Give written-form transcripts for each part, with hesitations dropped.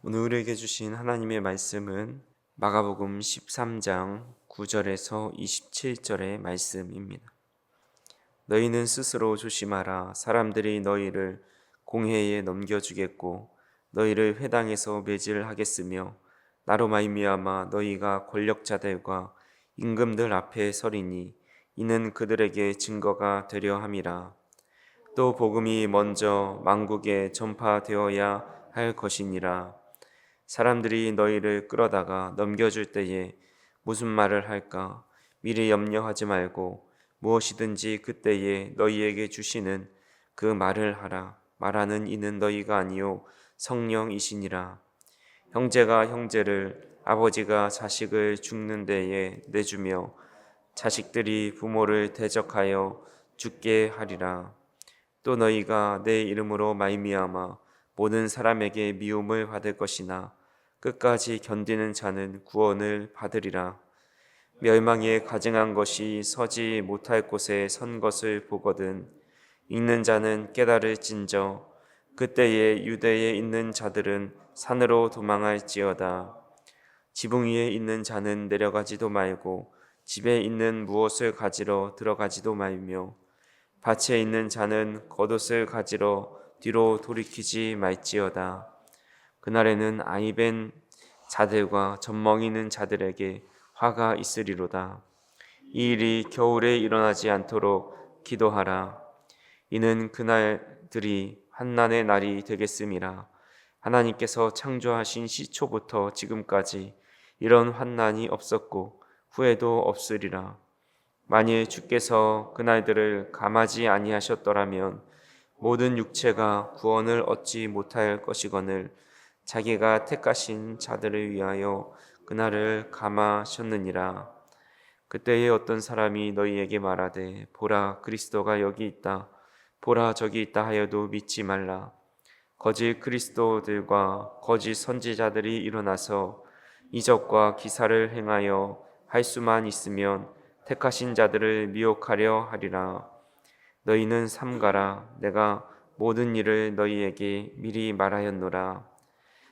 오늘 우리에게 주신 하나님의 말씀은 마가복음 13장 9절에서 27절의 말씀입니다. 너희는 스스로 조심하라. 사람들이 너희를 공회에 넘겨주겠고 너희를 회당에서 매질하겠으며 나로 말미암아 너희가 권력자들과 임금들 앞에 서리니 이는 그들에게 증거가 되려 함이라. 또 복음이 먼저 만국에 전파되어야 할 것이니라. 사람들이 너희를 끌어다가 넘겨줄 때에 무슨 말을 할까 미리 염려하지 말고 무엇이든지 그때에 너희에게 주시는 그 말을 하라. 말하는 이는 너희가 아니요 성령이시니라. 형제가 형제를, 아버지가 자식을 죽는 데에 내주며 자식들이 부모를 대적하여 죽게 하리라. 또 너희가 내 이름으로 말미암아 모든 사람에게 미움을 받을 것이나 끝까지 견디는 자는 구원을 받으리라. 멸망에 가증한 것이 서지 못할 곳에 선 것을 보거든 읽는 자는 깨달을진저 그때에 유대에 있는 자들은 산으로 도망할지어다. 지붕 위에 있는 자는 내려가지도 말고 집에 있는 무엇을 가지러 들어가지도 말며 밭에 있는 자는 겉옷을 가지러 뒤로 돌이키지 말지어다. 그날에는 아이벤 자들과 젖먹이는 자들에게 화가 있으리로다. 이 일이 겨울에 일어나지 않도록 기도하라. 이는 그날들이 환난의 날이 되겠음이라. 하나님께서 창조하신 시초부터 지금까지 이런 환난이 없었고 후에도 없으리라. 만일 주께서 그날들을 감하지 아니하셨더라면 모든 육체가 구원을 얻지 못할 것이거늘 자기가 택하신 자들을 위하여 그날을 감하셨느니라. 그때에 어떤 사람이 너희에게 말하되 보라 그리스도가 여기 있다 보라 저기 있다 하여도 믿지 말라. 거짓 그리스도들과 거짓 선지자들이 일어나서 이적과 기사를 행하여 할 수만 있으면 택하신 자들을 미혹하려 하리라. 너희는 삼가라. 내가 모든 일을 너희에게 미리 말하였노라.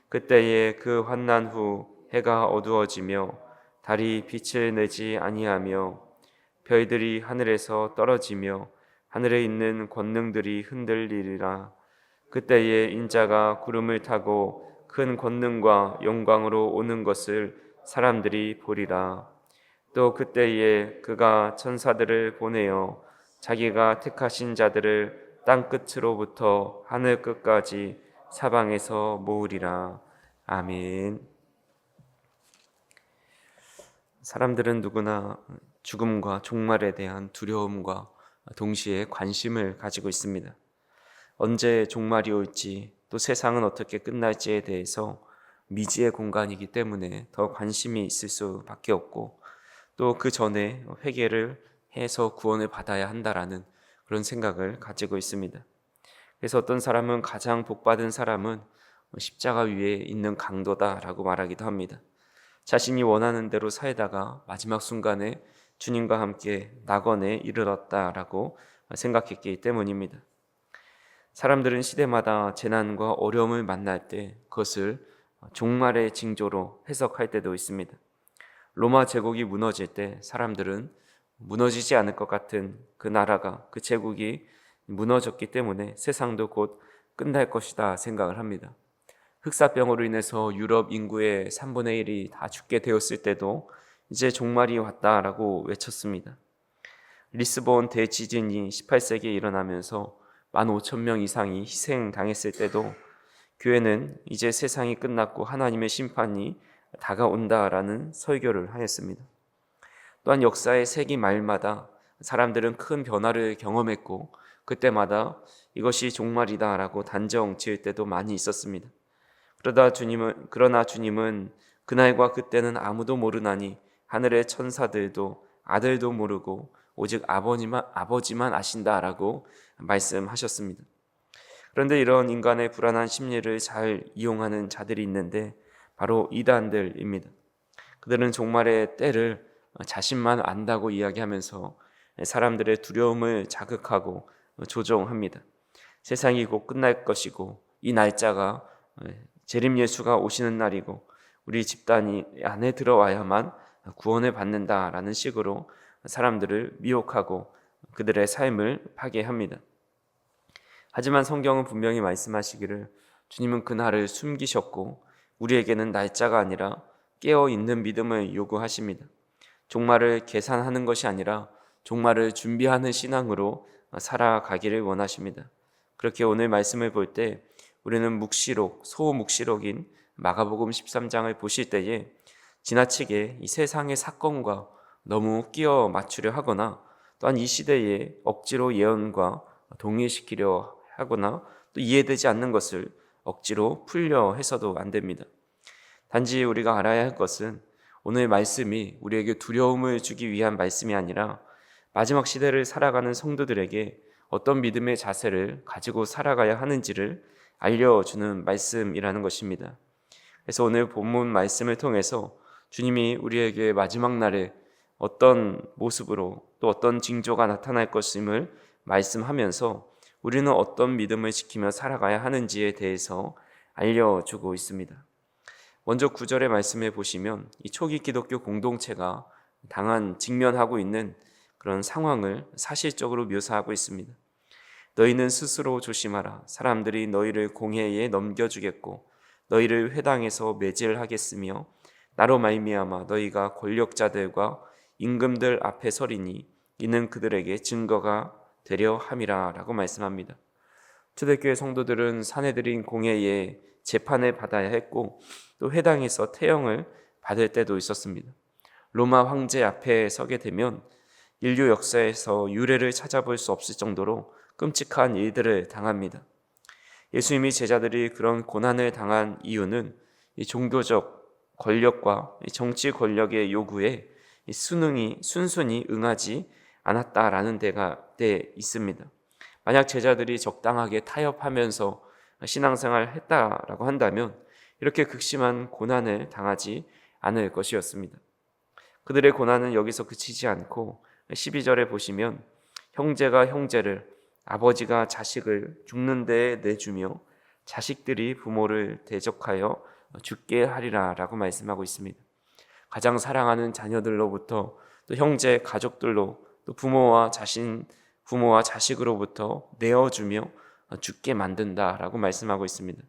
그때에 그 환난 후 해가 어두워지며 달이 빛을 내지 아니하며 별들이 하늘에서 떨어지며 하늘에 있는 권능들이 흔들리리라. 그때에 인자가 구름을 타고 큰 권능과 영광으로 오는 것을 사람들이 보리라. 또 그때에 그가 천사들을 보내어 자기가 택하신 자들을 땅 끝으로부터 하늘 끝까지 사방에서 모으리라. 아멘. 사람들은 누구나 죽음과 종말에 대한 두려움과 동시에 관심을 가지고 있습니다. 언제 종말이 올지 또 세상은 어떻게 끝날지에 대해서 미지의 공간이기 때문에 더 관심이 있을 수밖에 없고 또 그 전에 회개를 해서 구원을 받아야 한다라는 그런 생각을 가지고 있습니다. 그래서 어떤 사람은 가장 복받은 사람은 십자가 위에 있는 강도다라고 말하기도 합니다. 자신이 원하는 대로 살다가 마지막 순간에 주님과 함께 낙원에 이르렀다라고 생각했기 때문입니다. 사람들은 시대마다 재난과 어려움을 만날 때 그것을 종말의 징조로 해석할 때도 있습니다. 로마 제국이 무너질 때 사람들은 무너지지 않을 것 같은 그 나라가, 그 제국이 무너졌기 때문에 세상도 곧 끝날 것이다 생각을 합니다. 흑사병으로 인해서 유럽 인구의 3분의 1이 다 죽게 되었을 때도 이제 종말이 왔다라고 외쳤습니다. 리스본 대지진이 18세기에 일어나면서 15,000명 이상이 희생당했을 때도 교회는 이제 세상이 끝났고 하나님의 심판이 다가온다라는 설교를 하였습니다. 또한 역사의 세기 말마다 사람들은 큰 변화를 경험했고 그때마다 이것이 종말이다라고 단정 지을 때도 많이 있었습니다. 그러나 주님은 그날과 그때는 아무도 모르나니 하늘의 천사들도 아들도 모르고 오직 아버지만 아신다라고 말씀하셨습니다. 그런데 이런 인간의 불안한 심리를 잘 이용하는 자들이 있는데 바로 이단들입니다. 그들은 종말의 때를 자신만 안다고 이야기하면서 사람들의 두려움을 자극하고 조종합니다. 세상이 곧 끝날 것이고 이 날짜가 재림 예수가 오시는 날이고 우리 집단이 안에 들어와야만 구원을 받는다라는 식으로 사람들을 미혹하고 그들의 삶을 파괴합니다. 하지만 성경은 분명히 말씀하시기를 주님은 그날을 숨기셨고 우리에게는 날짜가 아니라 깨어있는 믿음을 요구하십니다. 종말을 계산하는 것이 아니라 종말을 준비하는 신앙으로 살아가기를 원하십니다. 그렇게 오늘 말씀을 볼 때 우리는 묵시록, 소묵시록인 마가복음 13장을 보실 때에 지나치게 이 세상의 사건과 너무 끼워 맞추려 하거나 또한 이 시대에 억지로 예언과 동의시키려 하거나 또 이해되지 않는 것을 억지로 풀려 해서도 안 됩니다. 단지 우리가 알아야 할 것은 오늘 말씀이 우리에게 두려움을 주기 위한 말씀이 아니라 마지막 시대를 살아가는 성도들에게 어떤 믿음의 자세를 가지고 살아가야 하는지를 알려주는 말씀이라는 것입니다. 그래서 오늘 본문 말씀을 통해서 주님이 우리에게 마지막 날에 어떤 모습으로 또 어떤 징조가 나타날 것임을 말씀하면서 우리는 어떤 믿음을 지키며 살아가야 하는지에 대해서 알려주고 있습니다. 먼저 9절의 말씀을 보시면 이 초기 기독교 공동체가 직면하고 있는 그런 상황을 사실적으로 묘사하고 있습니다. 너희는 스스로 조심하라. 사람들이 너희를 공회에 넘겨주겠고 너희를 회당에서 매질하겠으며 나로 말미암아 너희가 권력자들과 임금들 앞에 서리니 이는 그들에게 증거가 되려 함이라 라고 말씀합니다. 초대교회 성도들은 사내들인 공회에 재판을 받아야 했고 또 회당에서 태형을 받을 때도 있었습니다. 로마 황제 앞에 서게 되면 인류 역사에서 유례를 찾아볼 수 없을 정도로 끔찍한 일들을 당합니다. 예수님이 제자들이 그런 고난을 당한 이유는 이 종교적 권력과 정치 권력의 요구에 순순히 응하지 않았다라는 데 있습니다. 만약 제자들이 적당하게 타협하면서 신앙생활을 했다라고 한다면 이렇게 극심한 고난을 당하지 않을 것이었습니다. 그들의 고난은 여기서 그치지 않고 12절에 보시면 형제가 형제를, 아버지가 자식을 죽는 데에 내주며 자식들이 부모를 대적하여 죽게 하리라 라고 말씀하고 있습니다. 가장 사랑하는 자녀들로부터 또 형제 가족들로 또 부모와 자식으로부터 내어주며 죽게 만든다라고 말씀하고 있습니다.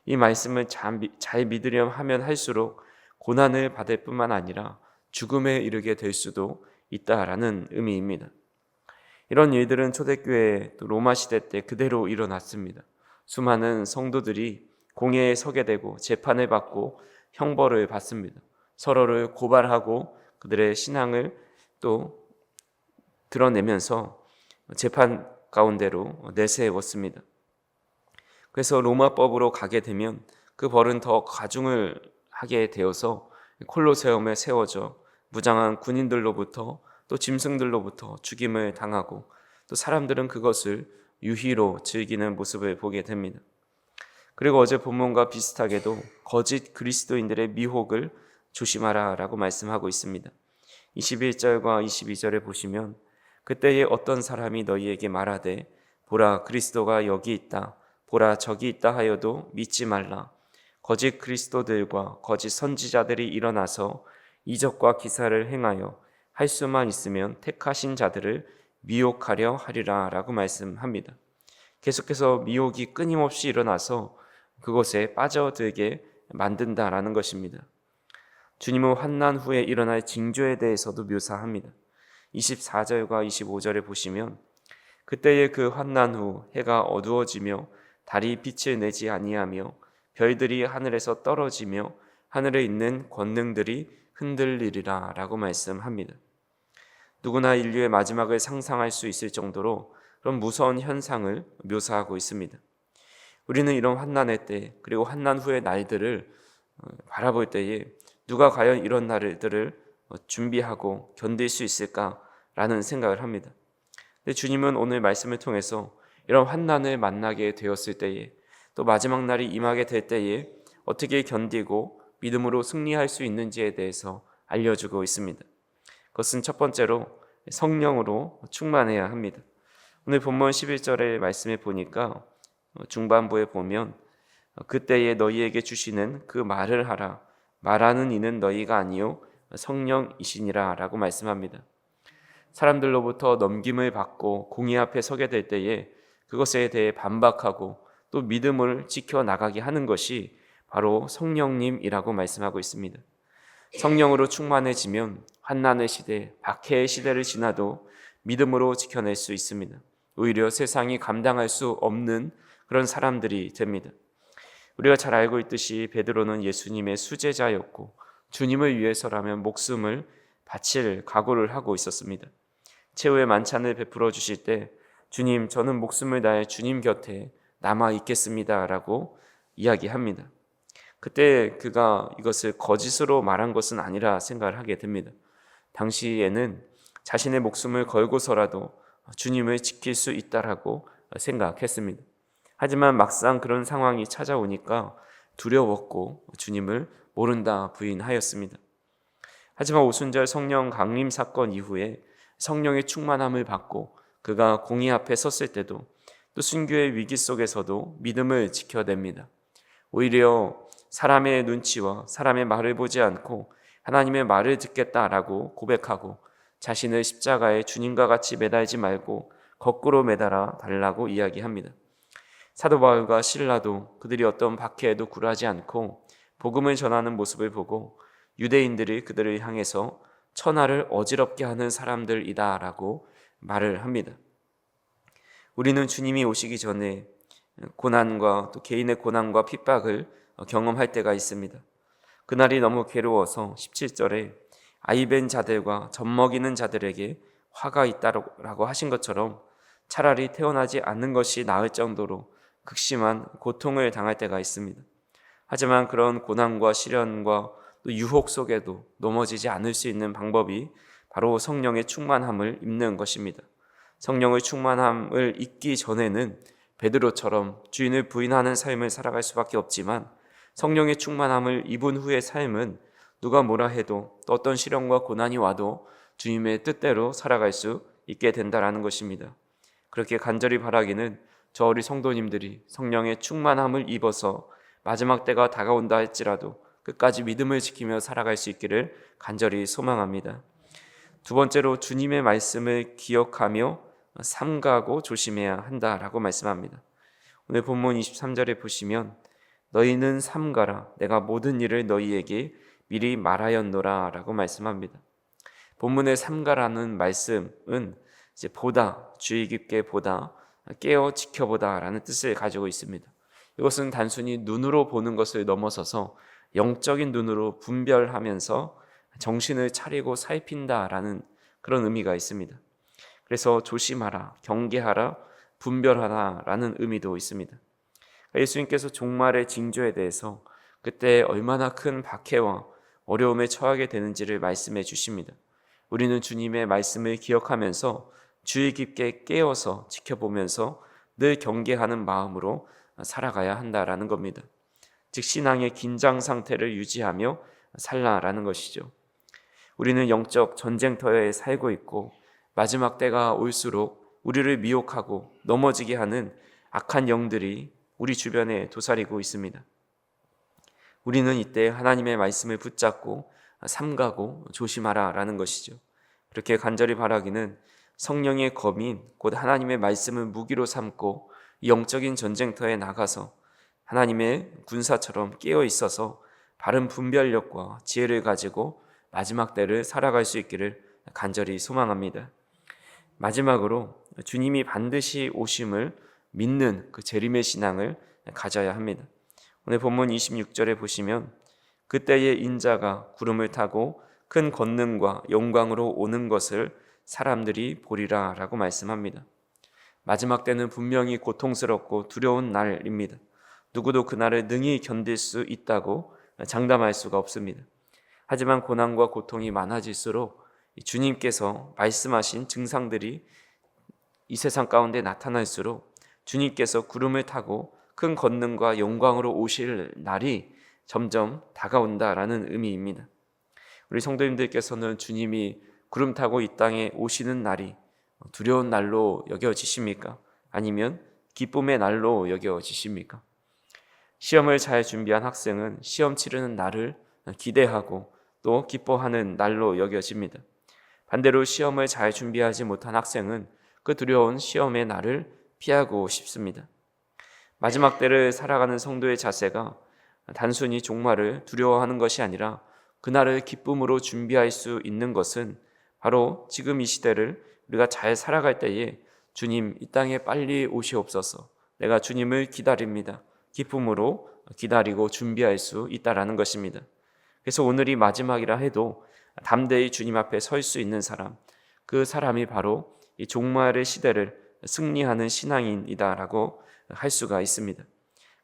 이 말씀을 잘 믿으려 하면 할수록 고난을 받을 뿐만 아니라 죽음에 이르게 될 수도 있다라는 의미입니다. 이런 일들은 초대교회 또 로마 시대 때 그대로 일어났습니다. 수많은 성도들이 공회에 서게 되고 재판을 받고 형벌을 받습니다. 서로를 고발하고 그들의 신앙을 또 드러내면서 재판 가운데로 내세웠습니다. 그래서 로마법으로 가게 되면 그 벌은 더 가중을 하게 되어서 콜로세움에 세워져 무장한 군인들로부터 또 짐승들로부터 죽임을 당하고 또 사람들은 그것을 유희로 즐기는 모습을 보게 됩니다. 그리고 어제 본문과 비슷하게도 거짓 그리스도인들의 미혹을 조심하라 라고 말씀하고 있습니다. 21절과 22절에 보시면 그때에 어떤 사람이 너희에게 말하되 보라 그리스도가 여기 있다 보라 저기 있다 하여도 믿지 말라. 거짓 그리스도들과 거짓 선지자들이 일어나서 이적과 기사를 행하여 할 수만 있으면 택하신 자들을 미혹하려 하리라 라고 말씀합니다. 계속해서 미혹이 끊임없이 일어나서 그것에 빠져들게 만든다라는 것입니다. 주님은 환난 후에 일어날 징조에 대해서도 묘사합니다. 24절과 25절에 보시면 그때의 그 환난 후 해가 어두워지며 달이 빛을 내지 아니하며 별들이 하늘에서 떨어지며 하늘에 있는 권능들이 흔들리리라 라고 말씀합니다. 누구나 인류의 마지막을 상상할 수 있을 정도로 그런 무서운 현상을 묘사하고 있습니다. 우리는 이런 환난의 때 그리고 환난 후의 날들을 바라볼 때에 누가 과연 이런 날들을 준비하고 견딜 수 있을까라는 생각을 합니다. 근데 주님은 오늘 말씀을 통해서 이런 환난을 만나게 되었을 때에 또 마지막 날이 임하게 될 때에 어떻게 견디고 믿음으로 승리할 수 있는지에 대해서 알려주고 있습니다. 그것은 첫 번째로 성령으로 충만해야 합니다. 오늘 본문 11절의 말씀에 보니까 중반부에 보면 그때에 너희에게 주시는 그 말을 하라. 말하는 이는 너희가 아니요 성령이시니라 라고 말씀합니다. 사람들로부터 넘김을 받고 공의 앞에 서게 될 때에 그것에 대해 반박하고 또 믿음을 지켜나가게 하는 것이 바로 성령님이라고 말씀하고 있습니다. 성령으로 충만해지면 환난의 시대, 박해의 시대를 지나도 믿음으로 지켜낼 수 있습니다. 오히려 세상이 감당할 수 없는 그런 사람들이 됩니다. 우리가 잘 알고 있듯이 베드로는 예수님의 수제자였고 주님을 위해서라면 목숨을 바칠 각오를 하고 있었습니다. 최후의 만찬을 베풀어 주실 때 주님, 저는 목숨을 다해 주님 곁에 남아 있겠습니다 라고 이야기합니다. 그때 그가 이것을 거짓으로 말한 것은 아니라 생각을 하게 됩니다. 당시에는 자신의 목숨을 걸고서라도 주님을 지킬 수 있다라고 생각했습니다. 하지만 막상 그런 상황이 찾아오니까 두려웠고 주님을 모른다 부인하였습니다. 하지만 오순절 성령 강림 사건 이후에 성령의 충만함을 받고 그가 공의 앞에 섰을 때도 또 순교의 위기 속에서도 믿음을 지켜냅니다. 오히려 사람의 눈치와 사람의 말을 보지 않고 하나님의 말을 듣겠다라고 고백하고 자신을 십자가에 주님과 같이 매달지 말고 거꾸로 매달아 달라고 이야기합니다. 사도 바울과 실라도 그들이 어떤 박해에도 굴하지 않고 복음을 전하는 모습을 보고 유대인들이 그들을 향해서 천하를 어지럽게 하는 사람들이다 라고 말을 합니다. 우리는 주님이 오시기 전에 고난과 또 개인의 고난과 핍박을 경험할 때가 있습니다. 그날이 너무 괴로워서 17절에 아이벤 자들과 젖먹이는 자들에게 화가 있다라고 하신 것처럼 차라리 태어나지 않는 것이 나을 정도로 극심한 고통을 당할 때가 있습니다. 하지만 그런 고난과 시련과 또 유혹 속에도 넘어지지 않을 수 있는 방법이 바로 성령의 충만함을 입는 것입니다. 성령의 충만함을 입기 전에는 베드로처럼 주인을 부인하는 삶을 살아갈 수밖에 없지만 성령의 충만함을 입은 후의 삶은 누가 뭐라 해도 또 어떤 시련과 고난이 와도 주님의 뜻대로 살아갈 수 있게 된다라는 것입니다. 그렇게 간절히 바라기는 저 우리 성도님들이 성령의 충만함을 입어서 마지막 때가 다가온다 할지라도 끝까지 믿음을 지키며 살아갈 수 있기를 간절히 소망합니다. 두 번째로 주님의 말씀을 기억하며 삼가고 조심해야 한다라고 말씀합니다. 오늘 본문 23절에 보시면 너희는 삼가라 내가 모든 일을 너희에게 미리 말하였노라 라고 말씀합니다. 본문의 삼가라는 말씀은 이제 보다, 주의 깊게 보다, 깨어 지켜보다 라는 뜻을 가지고 있습니다. 이것은 단순히 눈으로 보는 것을 넘어서서 영적인 눈으로 분별하면서 정신을 차리고 살핀다라는 그런 의미가 있습니다. 그래서 조심하라, 경계하라, 분별하라 라는 의미도 있습니다. 예수님께서 종말의 징조에 대해서 그때 얼마나 큰 박해와 어려움에 처하게 되는지를 말씀해 주십니다. 우리는 주님의 말씀을 기억하면서 주의 깊게 깨어서 지켜보면서 늘 경계하는 마음으로 살아가야 한다라는 겁니다. 즉 신앙의 긴장 상태를 유지하며 살라라는 것이죠. 우리는 영적 전쟁터에 살고 있고 마지막 때가 올수록 우리를 미혹하고 넘어지게 하는 악한 영들이 우리 주변에 도사리고 있습니다. 우리는 이때 하나님의 말씀을 붙잡고 삼가고 조심하라 라는 것이죠. 그렇게 간절히 바라기는 성령의 검인 곧 하나님의 말씀을 무기로 삼고 영적인 전쟁터에 나가서 하나님의 군사처럼 깨어 있어서 바른 분별력과 지혜를 가지고 마지막 때를 살아갈 수 있기를 간절히 소망합니다. 마지막으로 주님이 반드시 오심을 믿는 그 재림의 신앙을 가져야 합니다. 오늘 본문 26절에 보시면 그때의 인자가 구름을 타고 큰 권능과 영광으로 오는 것을 사람들이 보리라 라고 말씀합니다. 마지막 때는 분명히 고통스럽고 두려운 날입니다. 누구도 그날을 능히 견딜 수 있다고 장담할 수가 없습니다. 하지만 고난과 고통이 많아질수록 주님께서 말씀하신 증상들이 이 세상 가운데 나타날수록 주님께서 구름을 타고 큰 권능과 영광으로 오실 날이 점점 다가온다라는 의미입니다. 우리 성도님들께서는 주님이 구름 타고 이 땅에 오시는 날이 두려운 날로 여겨지십니까? 아니면 기쁨의 날로 여겨지십니까? 시험을 잘 준비한 학생은 시험 치르는 날을 기대하고 또 기뻐하는 날로 여겨집니다. 반대로 시험을 잘 준비하지 못한 학생은 그 두려운 시험의 날을 피하고 싶습니다. 마지막 때를 살아가는 성도의 자세가 단순히 종말을 두려워하는 것이 아니라 그날을 기쁨으로 준비할 수 있는 것은 바로 지금 이 시대를 우리가 잘 살아갈 때에 주님 이 땅에 빨리 오시옵소서, 내가 주님을 기다립니다, 기쁨으로 기다리고 준비할 수 있다라는 것입니다. 그래서 오늘이 마지막이라 해도 담대히 주님 앞에 설 수 있는 사람, 그 사람이 바로 이 종말의 시대를 승리하는 신앙인이다라고 할 수가 있습니다.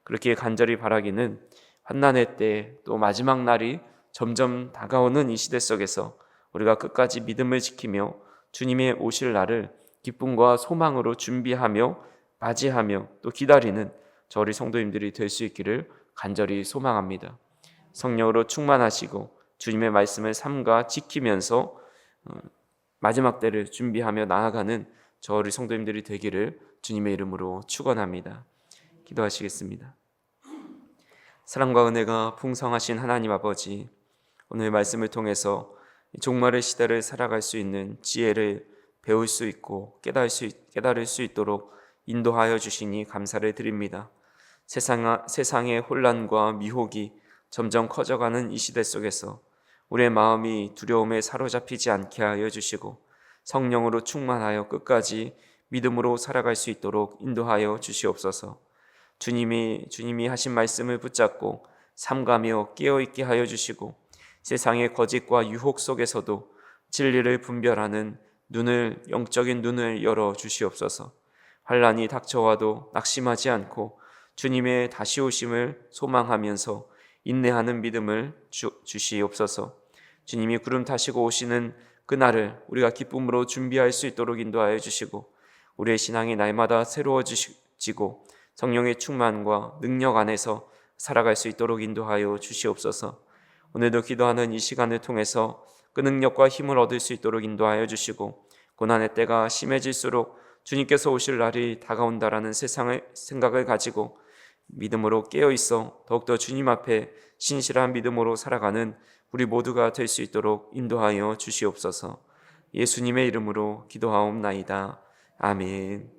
그렇게 간절히 바라기는 환난의 때 또 마지막 날이 점점 다가오는 이 시대 속에서 우리가 끝까지 믿음을 지키며 주님의 오실 날을 기쁨과 소망으로 준비하며 맞이하며 또 기다리는 저희 성도님들이 될 수 있기를 간절히 소망합니다. 성령으로 충만하시고 주님의 말씀을 삼가 지키면서 마지막 때를 준비하며 나아가는 저희 성도님들이 되기를 주님의 이름으로 축원합니다. 기도하시겠습니다. 사랑과 은혜가 풍성하신 하나님 아버지, 오늘 말씀을 통해서 종말의 시대를 살아갈 수 있는 지혜를 배울 수 있고 깨달을 수 있도록 인도하여 주시니 감사를 드립니다. 세상의 혼란과 미혹이 점점 커져가는 이 시대 속에서 우리의 마음이 두려움에 사로잡히지 않게 하여 주시고 성령으로 충만하여 끝까지 믿음으로 살아갈 수 있도록 인도하여 주시옵소서. 주님이 하신 말씀을 붙잡고 삼가며 깨어있게 하여 주시고 세상의 거짓과 유혹 속에서도 진리를 분별하는 영적인 눈을 열어 주시옵소서. 환난이 닥쳐와도 낙심하지 않고 주님의 다시 오심을 소망하면서 인내하는 믿음을 주시옵소서. 주님이 구름 타시고 오시는 그날을 우리가 기쁨으로 준비할 수 있도록 인도하여 주시고 우리의 신앙이 날마다 새로워지고 성령의 충만과 능력 안에서 살아갈 수 있도록 인도하여 주시옵소서. 오늘도 기도하는 이 시간을 통해서 그 능력과 힘을 얻을 수 있도록 인도하여 주시고 고난의 때가 심해질수록 주님께서 오실 날이 다가온다라는 세상의 생각을 가지고 믿음으로 깨어있어 더욱더 주님 앞에 신실한 믿음으로 살아가는 우리 모두가 될 수 있도록 인도하여 주시옵소서. 예수님의 이름으로 기도하옵나이다. 아멘.